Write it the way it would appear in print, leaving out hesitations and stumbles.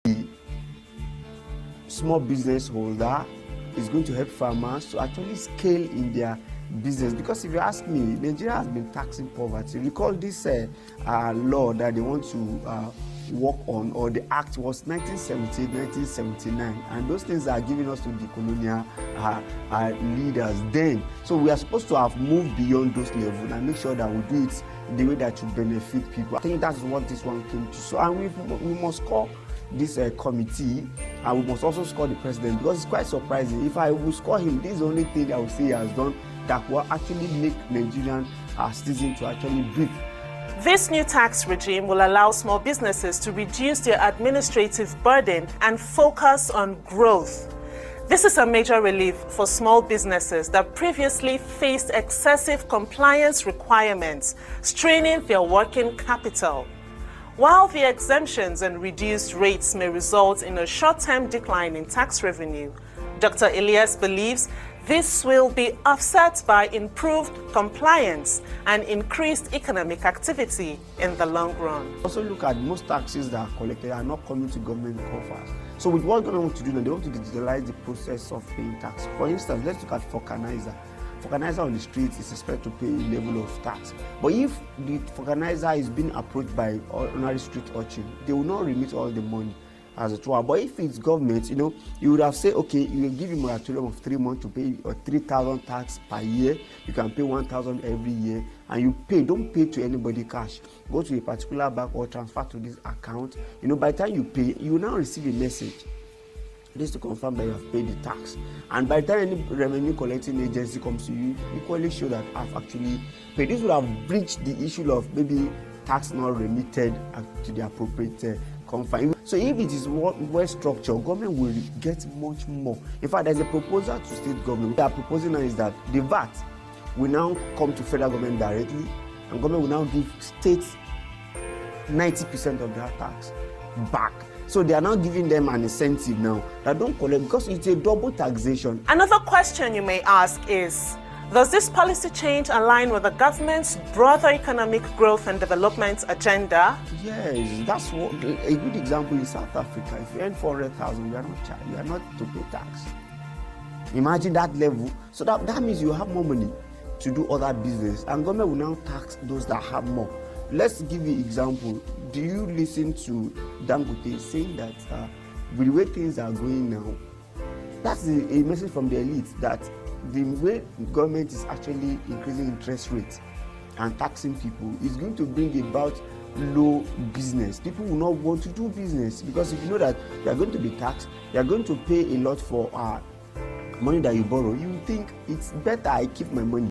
the small business holder. It's going to help farmers to actually scale in their business, because if you ask me, Nigeria has been taxing poverty. Recall this law that they want to work on, or the act was 1978, 1979, and those things are giving us to the colonial leaders then. So we are supposed to have moved beyond those levels and make sure that we do it the way that will benefit people. I think that's what this one came to. So, and we must call this committee, and we must also score the president, because it's quite surprising. If I will score him, this is the only thing I would say he has done that will actually make Nigerian citizens to actually breathe. This new tax regime will allow small businesses to reduce their administrative burden and focus on growth. This is a major relief for small businesses that previously faced excessive compliance requirements, straining their working capital. While the exemptions and reduced rates may result in a short-term decline in tax revenue, Dr. Elias believes this will be offset by improved compliance and increased economic activity in the long run. Also look at most taxes that are collected are not coming to government coffers. So with what government want to do now, they want to digitalize the process of paying tax. For instance, let's look at vulcanizer. Vulcanizer on the streets is expected to pay a level of tax. But if the vulcanizer is being approached by ordinary street urchin, they will not remit all the money as it were. But if it's government, you would have said, okay, you will give him a moratorium of 3 months to pay 3,000 tax per year. You can pay 1,000 every year, and you pay. Don't pay to anybody cash. Go to a particular bank or transfer to this account. By the time you pay, you will now receive a message. This to confirm that you have paid the tax. And by the time any revenue collecting agency comes to you, equally show that I've actually paid. This would have breached the issue of maybe tax not remitted to the appropriate confine. So if it is well structured, government will get much more. In fact, there's a proposal to state government. What they are proposing now is that the VAT will now come to federal government directly, and government will now give states 90% of their tax back. So they are now giving them an incentive now that don't collect, because it's a double taxation. Another question you may ask is, does this policy change align with the government's broader economic growth and development agenda? Yes, that's what a good example in South Africa. If you earn 400,000, you are not to pay tax. Imagine that level. So that means you have more money to do other business, and government will now tax those that have more. Let's give you an example. Do you listen to Dangote saying that with the way things are going now, that's a message from the elite that the way government is actually increasing interest rates and taxing people is going to bring about low business. People will not want to do business, because if you know that you are going to be taxed, you are going to pay a lot for money that you borrow, you think it's better I keep my money